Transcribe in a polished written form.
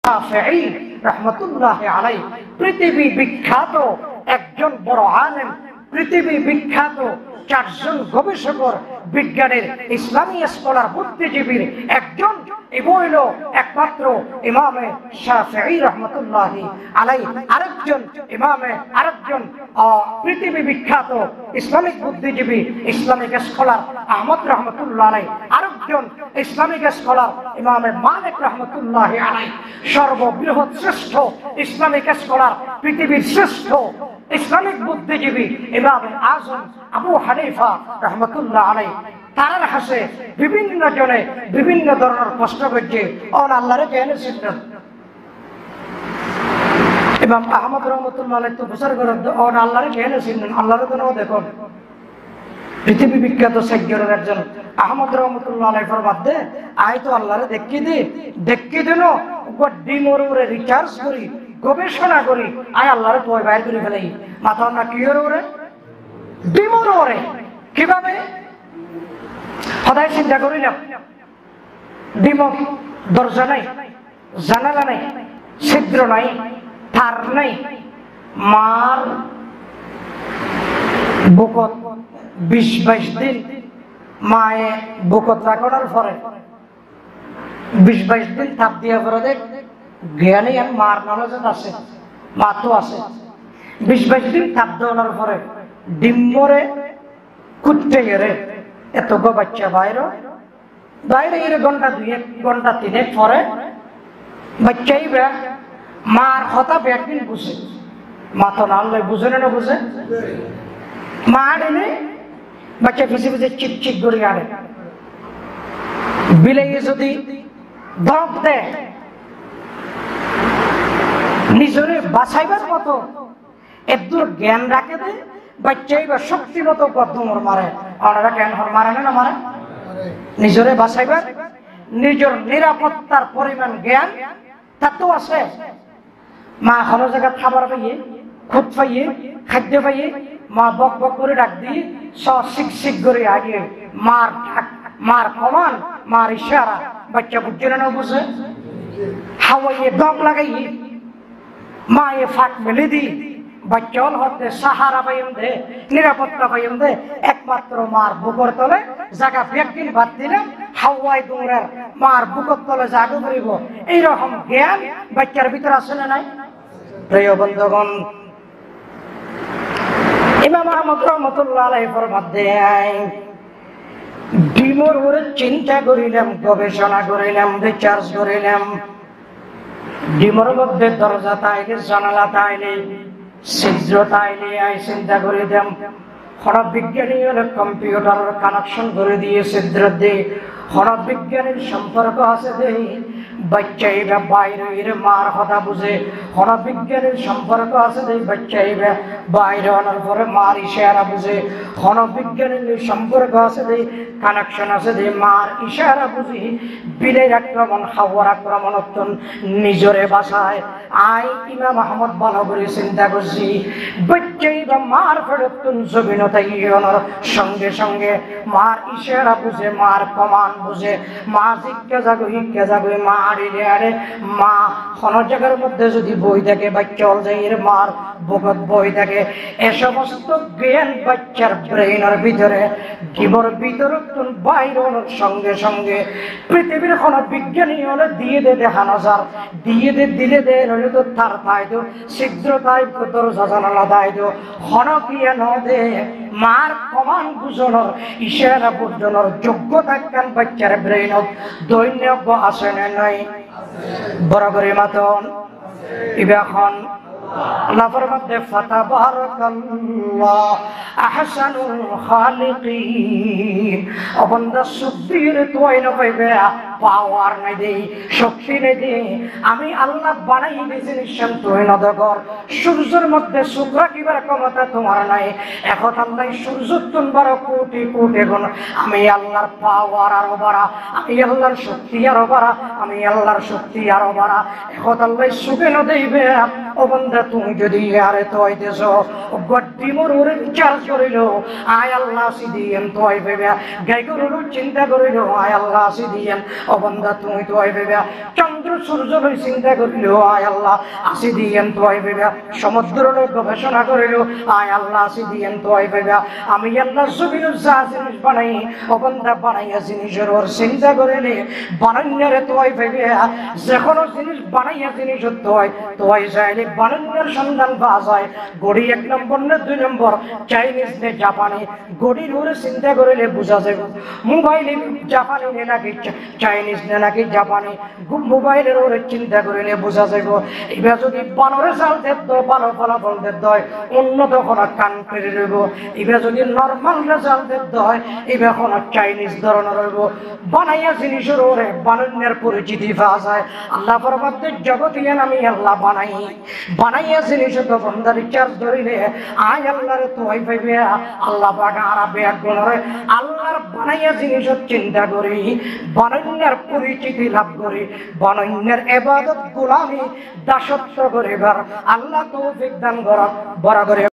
শাফিঈ রাহমাতুল্লাহি আলাইহি পৃথিবী বিখ্যাত একজন বড় আলেম, পৃথিবী বিখ্যাত চারজন গবেষকর বিজ্ঞানের ইসলামী স্কলার বুদ্ধিজীবীর একজন হইল একমাত্র ইমামে শাফিঈ রাহমাতুল্লাহি আলাইহি। আরেকজন পৃথিবী বিখ্যাত ইসলামিক বুদ্ধিজীবী ইসলামিক স্কলার আহমদ রাহমাতুল্লাহ আলাইহি, আরেকজন ইসলামিক স্কলার ইমামে মালিক রাহমাতুল্লাহি আলাইহি। সর্ববৃহৎ শ্রেষ্ঠ ইসলামিক স্কলার, পৃথিবীর শ্রেষ্ঠ ইসলামিক বুদ্ধিজীবী ইমাম আজম আবু হানিফা রাহমাতুল্লাহ আলাইহি। তার হাসে বিভিন্ন জনে বিভিন্ন ধরনের প্রশ্ন করছে, আল্লাহরে কেন চিনলেন? ইমাম আহমদ রাহমাতুল্লাহ আলাইহি তো প্রচার করেন, আল্লাহরে কেন চিনলেন? আল্লাহরে তো দেখুন, পৃথিবী বিখ্যাত সাজ্ঞরের একজন আহমদ রাহমাতুল্লাহ আলাইহি ফরমাতে, আই তো আল্লাহরে দেখি দিন ডিমরে রিচার্জ করি, গবেষণা করি, আই আল্লাহরে তো বাইর করে ফেলাই। মাথা না কি ওরে ডিমর ওরে কিভাবে সদায় চিন্তা করিলাম, ডিমক দরজা নাই, জানালা নাই, ছিদ্র নাই, তার নাই, মার বুকত 20-22 দিন মায়ে বুকত রাখার পরে 20-22 দিন তাপ দিয়া পরে দেখ জ্ঞানী আর মার নলেজত আছে, মা তো আছে। 20-22 দিন তাপ দেওয়ার পরে ডিম্বরে কুটতে গেলে এত গো বাচ্চা বাইরে এর ঘন্টা 2-1 ঘন্টা 3 পরে বাচ্চাই মার কথা একদিন বুঝে, মা তো না বুঝে না বুঝে, মা আড়ে বাচ্চা পিছিয়ে চিক করে আড়ে। বিলে যদি ধপ দেয় নিজরে বাঁচাইবার মতো এদূর জ্ঞান রাখে দেয়, বাচ্চাই বা শক্তি মতো গদ্দমর মারে। ওনারা কেন মারে না মারে? নিজরে বাঁচাইবার নিজের নিরাপত্তার পরিমাণ জ্ঞান তাতেও আছে। মা কোনো জায়গা খাবার পাইয়ে, খুদ পাইয়ে, খাদ্য পাইয়ে, মা বক বক করে ডাক দিয়ে শিক করে আগে মার ডাক, মার কমান, মার ইশারা বাচ্চা বুঝছে না বুঝে। হাওয়াইয়ে দম লাগাইয়ে মায়ে ফাঁক মেলে দি বাচ্চা হতে সাহারা পাইম দে, নিরাপত্তা পাইম দে। একমাত্র মার বুকর তলে জায়গা ব্যক্তির বাদ দিলাম, হাওয়াই দৌড়ার মার বুকর তলে জাগো করিব। এইরকম জ্ঞান বাচ্চার ভিতরে আছে না নাই? প্রিয় বন্ধুগণ, ইমাম আহমদ রাহমাতুল্লাহ আলাইহি ফরমাতে ডিমর উপরে চিন্তা করিলাম, গবেষণা করিলাম, রিসার্চ করিলাম। ডিমর মধ্যে দরজা তাইলে, জানালা তাইলে, ছিদ্র তাইলে, আই চিন্তা করে দিলাম। হঠাৎ বিজ্ঞানী হলে কম্পিউটারের কানেকশন করে দিয়ে ছিদ্র দিয়ে হঠাৎ বিজ্ঞানীর সম্পর্ক আছে দেই বাচ্চাইরা বাইরে মার কথা বুঝে। হঠাৎ বিজ্ঞানীর সম্পর্ক আছে দেই বাচ্চাইরা বাইরে আনার পরে মার ইশারা বুঝে। হঠাৎ বিজ্ঞানীর সম্পর্ক আছে দেই কানেকশন আছে দেই মার ইশারা বুঝি। বিলের আক্রমণ, হাওয়ার আক্রমণ নিজরে বাসায়। আই ইমাম আহমদ ভালো করে চিন্তা করছি, বাচ্চাইরা মার ফেরতুন জমিনতাই সঙ্গে সঙ্গে মার ইশারা বুঝে, মার কমান বুঝে। মা জিজ্ঞা যাগো হিজ্ঞা যাগো, মা আড়ে আড়ে মা কোন জায়গার মধ্যে যদি বই থাকে বাচ্চা অলজাইয়ের মার বুকত বই থাকে। এ সমস্ত জ্ঞান বাচ্চার ব্রেইনের ভিতরে গিবর ভিতরে বাইরের সঙ্গে সঙ্গে পৃথিবীর কোন বিজ্ঞানী হলে দিয়ে দে দেখানো যার দিয়ে দে দিলে দে নইলে তো তার তাই দো ছিদ্র তাই দরজা জানালা দাই দো হনকিয়া ন দে মার কমান বুঝানোর ইশারা বুঝানোর যোগ্যতা কেন বাচ্চার ব্রেইনত দৈন্যজ্ঞ আছে না নাই? বরাবরই মাতন ইবাখন আল্লাহর মধ্যে ফাতাবারাকাল্লাহ আহসানুল খালিকিন। অবন্দা সুবীর তুই না পাইবে, পাওয়ার নাই দেই, শক্তি নেই দেই, আমি আল্লাহ বানাই দিয়েছি নিশ্চয় তুই না দেখর। সূর্যের মধ্যে শুক্র কিবার ক্ষমতা তোমার নাই। এখন আল্লাহ সূর্য তুলবার কোটি কোটি গুণ। আমি আল্লাহর পাওয়ার আরো বাড়া, আমি আল্লাহর শক্তি আরো বাড়া, আমি আল্লাহর শক্তি আরো বাড়া। এখন আল্লাহ সুখে না দেইবে। ও বন্ধা তুমি যদি আরে তোই দেশ গড্ডি মরুর চার্জ করিল, আয় আল্লাহ সিদিয়েন তোই ভেবে গাই গরুর চিন্তা করিল, আয় আল্লাহ সিদিয়েন। ও ও বান্দা তুমি তো আইবে চন্দ্র সূর্য লই চিন্তা করিল আয় আল্লাহ আসি দিয়েন তো আইবে সমুদ্র লই গবেষণা করিল আয় আল্লাহ আসি দিয়েন তো আইবে আমি আল্লাহ জমিন যা জিনিস বানাই ও বান্দা বানাইয়া জিনিসের ওর চিন্তা করিলে বানাইয়ারে তো আইবে যে কোনো জিনিস বানাইয়া জিনিস তো হয় চাইলে বানাইয়ার সন্ধান পাওয়া যায় গড়ি 1 নম্বর না 2 নম্বর চাইনিজ নে জাপানি গড়ির ওরে চিন্তা করিলে বোঝা যাবে মোবাইলে জাপানি নে নাকি চাইনিজ নে নাকি জাপানি মোবাইলের ওরে চিন্তা করিলে বোঝা যাবে এবার যদি বানরে চাল দেত ভালো ফলাফল দেত হয় উন্নত কোনো কান্ট্রি রইব এবার যদি নরমাল রেজাল্ট দেত হয় এবার কোনো চাইনিজ ধরনের রইব বানাইয়া জিনিসের ওরে বানানোর পরিচিতি পাওয়া যায় আল্লাহ পরবর্তী জগতে আমি আল্লাহ বানাইয়া জিনিস তো বন্দার রিচার্জ ধরিলে আয় আল্লাহরে তো হই পাইবে আল্লাহ পাক আরবে একজনের আল্লাহর বানাইয়া জিনিস চিন্তা করি বানাইয়ার পরিচিতি লাভ করি বানাইয়ার ইবাদত গোলামি দাসত্ব করিবার আল্লাহ তৌফিক দান করুন বড় করে